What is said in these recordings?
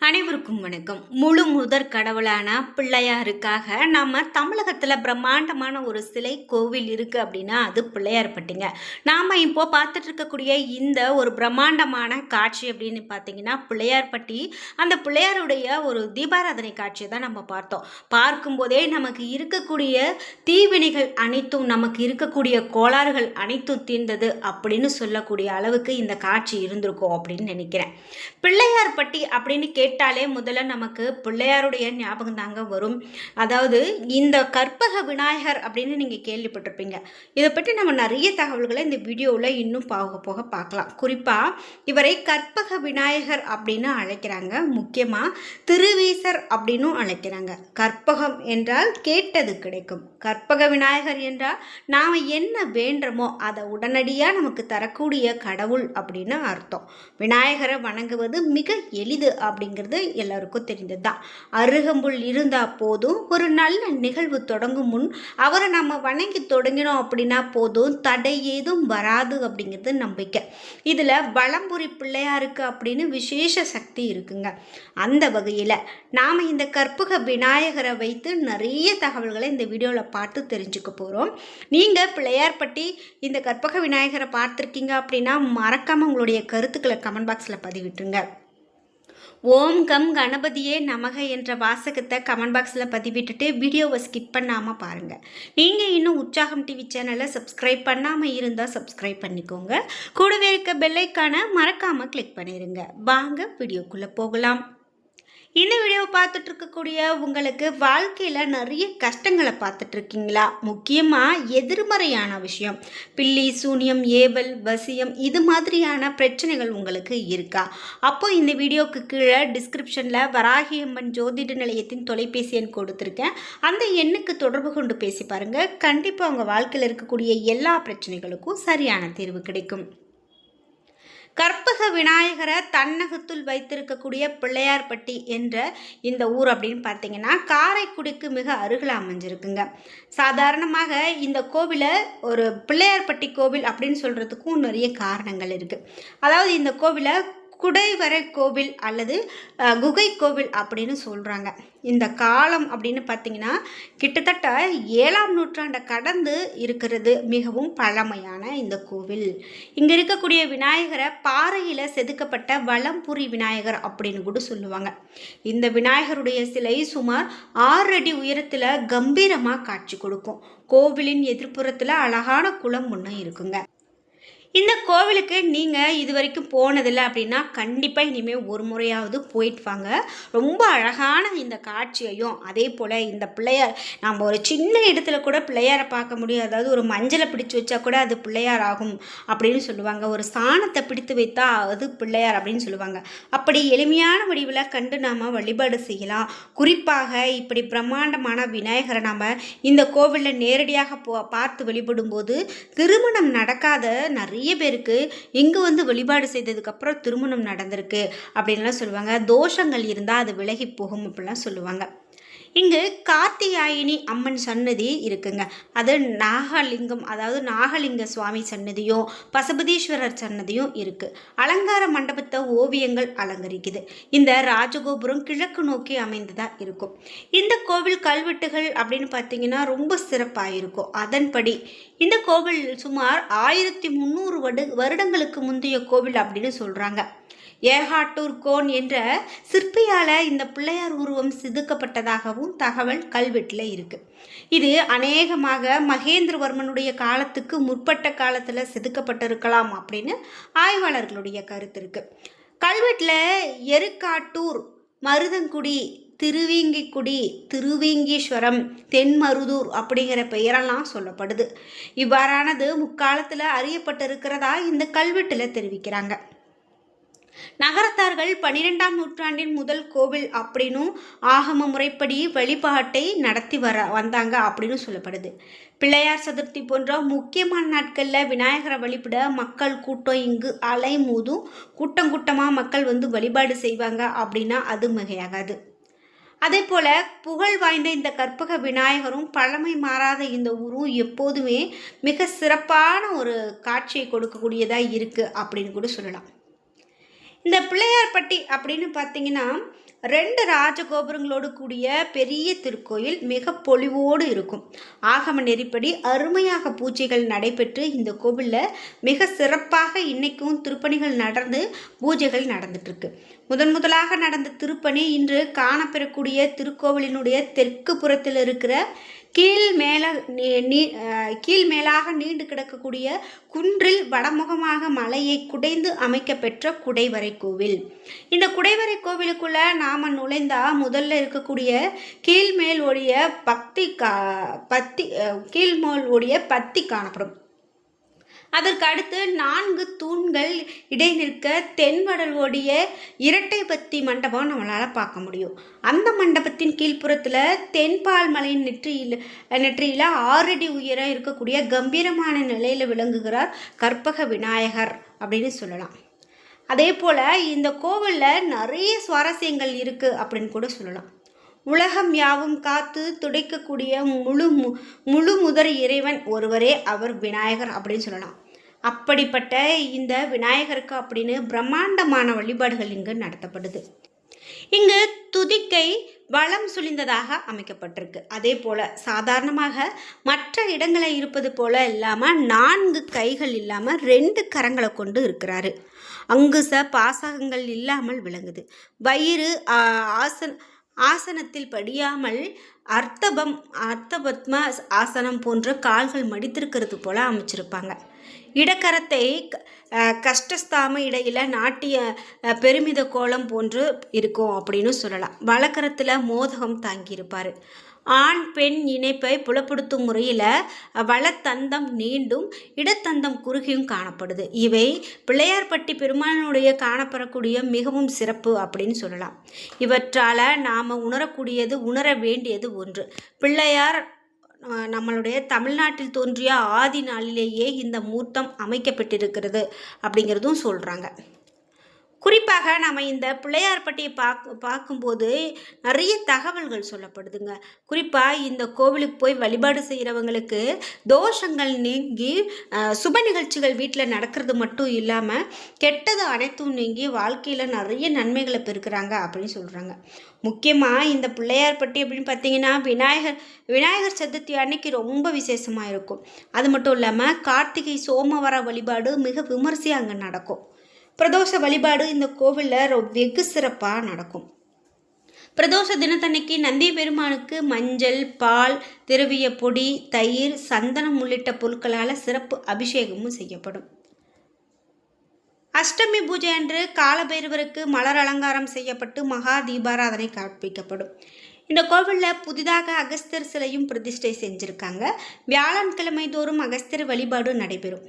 அனைவருக்கும் வணக்கம். முழு முதற் கடவுளான பிள்ளையாருக்காக நம்ம தமிழகத்தில் பிரம்மாண்டமான ஒரு சிலை கோவில் இருக்குது அப்படின்னா அது பிள்ளையார்பட்டிங்க. நாம் இப்போ பார்த்துட்டு இருக்கக்கூடிய இந்த ஒரு பிரம்மாண்டமான காட்சி அப்படின்னு பார்த்தீங்கன்னா பிள்ளையார்பட்டி. அந்த பிள்ளையாருடைய ஒரு தீபாராதனை காட்சியை தான் நம்ம பார்த்தோம். பார்க்கும்போதே நமக்கு இருக்கக்கூடிய தீவினைகள் அனைத்தும், நமக்கு இருக்கக்கூடிய கோளாறுகள் அனைத்தும் தீர்ந்தது அப்படின்னு சொல்லக்கூடிய அளவுக்கு இந்த காட்சி இருந்திருக்கும் அப்படின்னு நினைக்கிறேன். பிள்ளையார்பட்டி அப்படின்னு கேட்டாலே முதல்ல நமக்கு பிள்ளையாருடைய ஞாபகம் தாங்க வரும். அதாவது இந்த கற்பக விநாயகர் அப்படின்னு நீங்கள் கேள்விப்பட்டிருப்பீங்க. இதை பற்றி நம்ம நிறைய தகவல்களை இந்த வீடியோவில் இன்னும் போக போக பார்க்கலாம். குறிப்பாக இவரை கற்பக விநாயகர் அப்படின்னு அழைக்கிறாங்க. முக்கியமாக திருவீசர் அப்படின்னும் அழைக்கிறாங்க. கற்பகம் என்றால் கேட்டது கிடைக்கும், கற்பக விநாயகர் என்றால் நாம் என்ன வேண்டுமோ அதை உடனடியாக நமக்கு தரக்கூடிய கடவுள் அப்படின்னு அர்த்தம். விநாயகரை வணங்குவது மிக எளிது அப்படிங்கிறது எல்லாருக்கும் தெரிந்தது தான். அருகம்புல் இருந்தால் போதும், ஒரு நல்ல நிகழ்வு தொடங்கும் முன் அவரை நம்ம வணங்கி தொடங்கினோம் அப்படின்னா போதும், தடை ஏதும் வராது அப்படிங்கிறது நம்பிக்கை. இதில் வலம்புரி பிள்ளையாருக்கு அப்படின்னு விசேஷ சக்தி இருக்குங்க. அந்த வகையில் நாம் இந்த கற்பக விநாயகரை வைத்து நிறைய தகவல்களை இந்த வீடியோவில் பார்த்து தெரிஞ்சுக்க போகிறோம். நீங்கள் பிள்ளையார்பட்டி இந்த கற்பக விநாயகரை பார்த்துருக்கீங்க அப்படின்னா மறக்காமல் உங்களுடைய கருத்துக்களை கமெண்ட் பாக்ஸில் பதிவிட்டுருங்க. ஓம் கம் கணபதியே நமக என்ற வாசகத்தை கமெண்ட் பாக்ஸில் பதிவிட்டுட்டு வீடியோவை ஸ்கிப் பண்ணாமல் பாருங்கள். நீங்கள் இன்னும் உற்சாகம் டிவி சேனலை சப்ஸ்கிரைப் பண்ணாமல் இருந்தால் சப்ஸ்கிரைப் பண்ணிக்கோங்க. கூடவே இருக்க பெல்லைக்கான மறக்காமல் கிளிக் பண்ணிடுங்க. வாங்க வீடியோக்குள்ளே போகலாம். இந்த வீடியோ பார்த்துட்டு இருக்கக்கூடிய உங்களுக்கு வாழ்க்கையில் நிறைய கஷ்டங்களை பார்த்துட்ருக்கீங்களா? முக்கியமாக எதிர்மறையான விஷயம், பில்லி சூனியம், ஏவல், வசியம், இது மாதிரியான பிரச்சனைகள் உங்களுக்கு இருக்கா? அப்போ இந்த வீடியோவுக்கு கீழே டிஸ்கிரிப்ஷனில் வராகியம்மன் ஜோதிட நிலையத்தின் தொலைபேசி எண் கொடுத்துருக்கேன். அந்த எண்ணுக்கு தொடர்பு கொண்டு பேசி பாருங்கள். கண்டிப்பாக உங்கள் வாழ்க்கையில் இருக்கக்கூடிய எல்லா பிரச்சனைகளுக்கும் சரியான தீர்வு கிடைக்கும். கற்பக விநாயகரை தன்னகத்துள் வைத்திருக்கக்கூடிய பிள்ளையார்பட்டி என்ற இந்த ஊர் அப்படின்னு பார்த்தீங்கன்னா காரைக்குடிக்கு மிக அருகில் அமைஞ்சிருக்குங்க. சாதாரணமாக இந்த கோவிலை ஒரு பிள்ளையார்பட்டி கோவில் அப்படின்னு சொல்கிறதுக்கும் நிறைய காரணங்கள் இருக்குது. அதாவது இந்த கோவிலை குடைவரை கோவில் அல்லது குகை கோவில் அப்படின்னு சொல்கிறாங்க. இந்த காலம் அப்படின்னு பார்த்தீங்கன்னா கிட்டத்தட்ட 7ஆம் நூற்றாண்டை கடந்து இருக்கிறது. மிகவும் பழமையான இந்த கோவில். இங்கே இருக்கக்கூடிய விநாயகரை பாறையில் செதுக்கப்பட்ட வலம்புரி விநாயகர் அப்படின்னு கூட சொல்லுவாங்க. இந்த விநாயகருடைய சிலை சுமார் 6 அடி உயரத்தில் கம்பீரமாக காட்சி கொடுக்கும். கோவிலின் எதிர்ப்புறத்தில் அழகான குளம் ஒன்று இருக்குங்க. இந்த கோவிலுக்கு நீங்கள் இது வரைக்கும் போனதில்லை அப்படின்னா கண்டிப்பாக இனிமேல் ஒரு முறையாவது போயிட்டு வாங்க. ரொம்ப அழகான இந்த காட்சியையும் அதே போல் இந்த பிள்ளையார் நம்ம ஒரு சின்ன இடத்துல கூட பிள்ளையாரை பார்க்க முடியும். அதாவது ஒரு மஞ்சளை பிடிச்சி வச்சா கூட அது பிள்ளையார் ஆகும் அப்படின்னு சொல்லுவாங்க. ஒரு சாணத்தை பிடித்து வைத்தா அது பிள்ளையார் அப்படின்னு சொல்லுவாங்க. அப்படி எளிமையான வடிவில் கண்டு நாம் வழிபாடு செய்யலாம். குறிப்பாக இப்படி பிரம்மாண்டமான விநாயகரை நாம் இந்த கோவிலில் நேரடியாக பார்த்து வழிபடும்போது திருமணம் நடக்காத நிறைய பேருக்கு இங்கு வந்து வழிபாடு செய்ததுக்கப்புறம் திருமணம் நடந்திருக்கு அப்படின்லாம் சொல்லுவாங்க. தோஷங்கள் இருந்தால் அது விலகி போகும் அப்படிலாம் சொல்லுவாங்க. இங்கு கார்த்தியாயினி அம்மன் சன்னதி இருக்குங்க. அது நாகலிங்கம், அதாவது நாகலிங்க சுவாமி சன்னதியும் பசுபதீஸ்வரர் சன்னதியும் இருக்குது. அலங்கார மண்டபத்தை ஓவியங்கள் அலங்கரிக்குது. இந்த ராஜகோபுரம் கிழக்கு நோக்கி அமைந்ததாக இருக்கும். இந்த கோவில் கல்வெட்டுகள் அப்படின்னு பார்த்தீங்கன்னா ரொம்ப சிறப்பாக இருக்கும். அதன்படி இந்த கோவில் சுமார் 1300 வருடங்களுக்கு முந்தைய கோவில் அப்படின்னு சொல்கிறாங்க. ஏகாட்டூர் கோன் என்ற சிற்பியால் இந்த பிள்ளையார் உருவம் செதுக்கப்பட்டதாகவும் தகவல் கல்வெட்டில் இருக்குது. இது அநேகமாக மகேந்திரவர்மனுடைய காலத்துக்கு முற்பட்ட காலத்தில் செதுக்கப்பட்டிருக்கலாம் அப்படின்னு ஆய்வாளர்களுடைய கருத்து இருக்குது. கல்வெட்டில் எருக்காட்டூர், மருதங்குடி, திருவீங்கிக்குடி, திருவீங்கீஸ்வரம், தென்மருதூர் அப்படிங்கிற பெயரெல்லாம் சொல்லப்படுது. இவ்வாறானது முக்காலத்தில் அறியப்பட்டிருக்கிறதா இந்த கல்வெட்டில் தெரிவிக்கிறாங்க. நகரத்தார்கள் 12ஆம் நூற்றாண்டின் முதல் கோவில் அப்படின்னும் ஆகம முறைப்படி வழிபாட்டை நடத்தி வந்தாங்க அப்படின்னு சொல்லப்படுது. பிள்ளையார் சதுர்த்தி போன்ற முக்கியமான நாட்களில் விநாயகரை வழிபட மக்கள் கூட்டம் இங்கு அலைமோதும். கூட்டமாக மக்கள் வந்து வழிபாடு செய்வாங்க அப்படின்னா அது மிகையாகாது. அதே போல் புகழ் வாய்ந்த இந்த கற்பக விநாயகரும் பழமை மாறாத இந்த ஊரும் எப்போதுமே மிக சிறப்பான ஒரு காட்சியை கொடுக்கக்கூடியதாக இருக்குது அப்படின்னு கூட சொல்லலாம். இந்த பிள்ளையார்பட்டி அப்படின்னு பார்த்தீங்கன்னா 2 ராஜகோபுரங்களோடு கூடிய பெரிய திருக்கோயில் மிக பொலிவோடு இருக்கும். ஆகம நெறிப்படி அருமையாக பூஜைகள் நடைபெற்று இந்த கோவிலில் மிக சிறப்பாக இன்னைக்கும் திருப்பணிகள் நடந்து பூஜைகள் நடந்துட்டுருக்கு. முதலாக நடந்த திருப்பணி இன்று காணப்பெறக்கூடிய திருக்கோவிலினுடைய தெற்கு புறத்தில் இருக்கிற கீழ்மேலாக நீண்டு கிடக்கக்கூடிய குன்றில் வடமுகமாக மலையை குடைந்து அமைக்கப்பெற்ற குடைவரை கோவில். இந்த குடைவரை கோவிலுக்குள்ள நாம நுழைந்தா முதல்ல இருக்கக்கூடிய கீழ்மேல் ஒடிய பத்தி காணப்படும். அதற்கு அடுத்து 4 தூண்கள் இடைநிற்க தென்வடல் ஓடிய இரட்டை பத்தி மண்டபம் நம்மளால் பார்க்க முடியும். அந்த மண்டபத்தின் கீழ்ப்புறத்தில் தென்பால் மலையின் நெற்றியில் 6 அடி உயரம் இருக்கக்கூடிய கம்பீரமான நிலையில் விளங்குகிறார் கற்பக விநாயகர் அப்படின்னு சொல்லலாம். அதே போல் இந்த கோவிலில் நிறைய சுவாரஸ்யங்கள் இருக்குது அப்படின்னு கூட சொல்லலாம். உலகம் யாவும் காத்து துடைக்கக்கூடிய முழு முதற் இறைவன் ஒருவரே அவர் விநாயகர் அப்படின்னு சொல்லலாம். அப்படிப்பட்ட இந்த விநாயகருக்கு அப்படின்னு பிரம்மாண்டமான வழிபாடுகள் இங்கு நடத்தப்படுது. இங்கு துதிக்கை வளம் சுழிந்ததாக அமைக்கப்பட்டிருக்கு. அதே போல் சாதாரணமாக மற்ற இடங்களில் இருப்பது போல இல்லாமல் 4 கைகள் இல்லாமல் 2 கரங்களை கொண்டு இருக்கிறாரு. அங்குச பாசகங்கள் இல்லாமல் விளங்குது. வயிறு ஆசனத்தில் படியாமல் அர்த்தபத்ம ஆசனம் போன்ற கால்கள் மடித்திருக்கிறது போல அமைச்சிருப்பாங்க. இடக்கரத்தை கஷ்டஸ்தாம இடையில நாட்டிய பெருமித கோலம் போன்று இருக்கும் அப்படின்னு சொல்லலாம். வலக்கரத்தில் மோதகம் தாங்கியிருப்பார். ஆண் பெண் இணைப்பை புலப்படுத்தும் முறையில் வலத்தந்தம் நீண்டும் இடத்தந்தம் குறுகியும் காணப்படுது. இவை பிள்ளையார்பட்டி பெருமானுடைய காணப்படக்கூடிய மிகவும் சிறப்பு அப்படின்னு சொல்லலாம். இவற்றால் நாம் உணர வேண்டியது ஒன்று, பிள்ளையார் நம்மளுடைய தமிழ்நாட்டில் தோன்றிய ஆதி நாளிலேயே இந்த மூர்த்தம் அமைக்கப்பட்டிருக்கிறது அப்படிங்கிறதும் சொல்கிறாங்க. குறிப்பாக நம்ம இந்த பிள்ளையார்பட்டியை பார்க்கும்போது நிறைய தகவல்கள் சொல்லப்படுதுங்க. குறிப்பாக இந்த கோவிலுக்கு போய் வழிபாடு செய்கிறவங்களுக்கு தோஷங்கள் நீங்கி சுப நிகழ்ச்சிகள் வீட்டில் நடக்கிறது மட்டும் இல்லாமல் கெட்டது அனைத்தும் நீங்கி வாழ்க்கையில் நிறைய நன்மைகளை பெறுக்கிறாங்க அப்படின்னு சொல்கிறாங்க. முக்கியமாக இந்த பிள்ளையார்பட்டி அப்படின்னு பார்த்தீங்கன்னா விநாயகர் சதுர்த்தி அன்னைக்கு ரொம்ப விசேஷமாக இருக்கும். அது மட்டும் இல்லாமல் கார்த்திகை சோமவார வழிபாடு மிக விமர்சையாக அங்கே நடக்கும். பிரதோஷ வழிபாடு இந்த கோவிலில் வெகு சிறப்பாக நடக்கும். பிரதோஷ தினத்தன்னைக்கு நந்தி பெருமானுக்கு மஞ்சள், பால், திரவிய பொடி, தயிர், சந்தனம் உள்ளிட்ட பொருட்களால் சிறப்பு அபிஷேகமும் செய்யப்படும். அஷ்டமி பூஜை அன்று காலபைரவருக்கு மலர் அலங்காரம் செய்யப்பட்டு மகா தீபாராதனை காண்பிக்கப்படும். இந்த கோவிலில் புதிதாக அகஸ்தியர் சிலையும் பிரதிஷ்டை செஞ்சுருக்காங்க. வியாழன்கிழமை தோறும் அகஸ்தியர் வழிபாடு நடைபெறும்.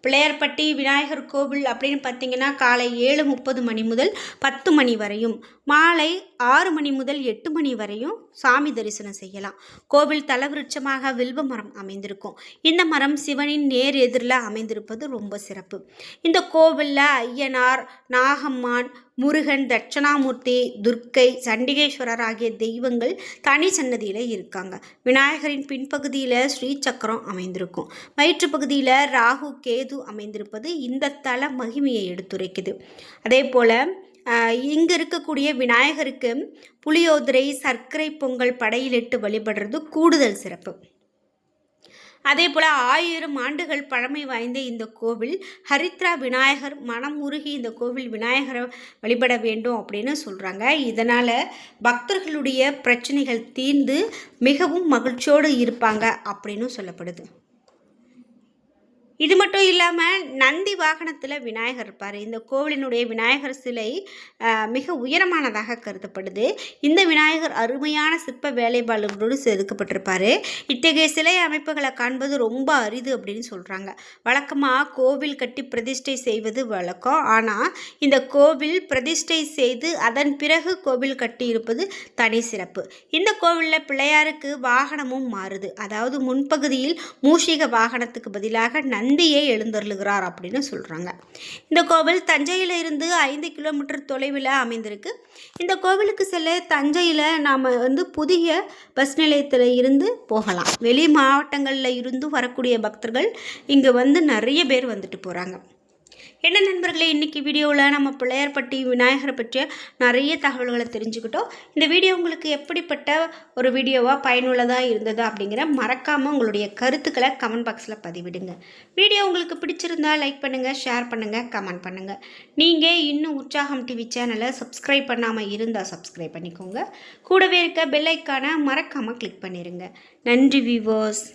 பிள்ளையார்பட்டி விநாயகர் கோவில் அப்படின்னு பார்த்தீங்கன்னா காலை 7:30 மணி முதல் 10 மணி வரையும், மாலை 6 மணி முதல் 8 மணி வரையும் சாமி தரிசனம் செய்யலாம். கோவில் தலவிருட்சமாக வில்வ மரம் அமைந்திருக்கும். இந்த மரம் சிவனின் நேர் எதிரில் அமைந்திருப்பது ரொம்ப சிறப்பு. இந்த கோவிலில் ஐயனார், நாகம்மான், முருகன், தட்சணாமூர்த்தி, துர்க்கை, சண்டிகேஸ்வரர் ஆகிய தெய்வங்கள் தனி சன்னதியில் இருக்காங்க. விநாயகரின் பின்பகுதியில் ஸ்ரீ சக்கரம் அமைந்திருக்கும். வயிற்று பகுதியில் ராகு கேது அமைந்திருப்பது இந்த தல மகிமையை எடுத்துரைக்குது. அதே போல் இங்கே இருக்கக்கூடிய விநாயகருக்கு புளியோதரை, சர்க்கரை பொங்கல் படையிலிட்டு வழிபடுறது கூடுதல் சிறப்பு. அதே போல் 1000 ஆண்டுகள் பழமை வாய்ந்த இந்த கோவில் ஹரித்ரா விநாயகர் மனம் உருகி இந்த கோவில் விநாயகரை வழிபட வேண்டும் அப்படின்னு சொல்கிறாங்க. இதனால் பக்தர்களுடைய பிரச்சனைகள் தீர்ந்து மிகவும் மகிழ்ச்சியோடு இருப்பாங்க அப்படின்னு சொல்லப்படுது. இது மட்டும் இல்லாமல் நந்தி வாகனத்தில் விநாயகர் இருப்பார். இந்த கோவிலினுடைய விநாயகர் சிலை மிக உயரமானதாக கருதப்படுது. இந்த விநாயகர் அருமையான சிற்ப வேலைப்பாடுகளோடு செதுக்கப்பட்டிருப்பார். இத்தகைய சிலை அமைப்புகளை காண்பது ரொம்ப அரிது அப்படின்னு சொல்கிறாங்க. வழக்கமாக கோவில் கட்டி பிரதிஷ்டை செய்வது வழக்கம். ஆனால் இந்த கோவில் பிரதிஷ்டை செய்து அதன் பிறகு கோவில் கட்டி இருப்பது தனி சிறப்பு. இந்த கோவிலில் பிள்ளையாருக்கு வாகனமும் மாறுது. அதாவது முன்பகுதியில் மூஷிக வாகனத்துக்கு பதிலாக நந்தியை எழுந்தருளுகிறார் அப்படின்னு சொல்கிறாங்க. இந்த கோவில் தஞ்சையில் இருந்து 5 கிலோமீட்டர் தொலைவில் அமைந்திருக்கு. இந்த கோவிலுக்கு செல்ல தஞ்சையில் நாம் புதிய பஸ் நிலையத்தில் இருந்து போகலாம். வெளி மாவட்டங்களில் இருந்து வரக்கூடிய பக்தர்கள் இங்கே நிறைய பேர் வந்துட்டு போகிறாங்க. என்ன நண்பர்களே, இன்றைக்கி வீடியோவில் நம்ம பிள்ளையார்பட்டி விநாயகரை பற்றிய நிறைய தகவல்களை தெரிஞ்சுக்கிட்டோம். இந்த வீடியோ உங்களுக்கு எப்படிப்பட்ட ஒரு வீடியோவாக பயனுள்ளதாக இருந்தது அப்படிங்கிற மறக்காமல் உங்களுடைய கருத்துக்களை கமெண்ட் பாக்ஸில் பதிவிடுங்க. வீடியோ உங்களுக்கு பிடிச்சிருந்தா லைக் பண்ணுங்கள், ஷேர் பண்ணுங்கள், கமெண்ட் பண்ணுங்கள். நீங்கள் இன்னும் உற்சாகம் டிவி சேனலை சப்ஸ்கிரைப் பண்ணாமல் இருந்தால் சப்ஸ்கிரைப் பண்ணிக்கோங்க. கூடவே இருக்க பெல் ஐக்கானை மறக்காமல் கிளிக் பண்ணிடுங்க. நன்றி வியூவர்ஸ்.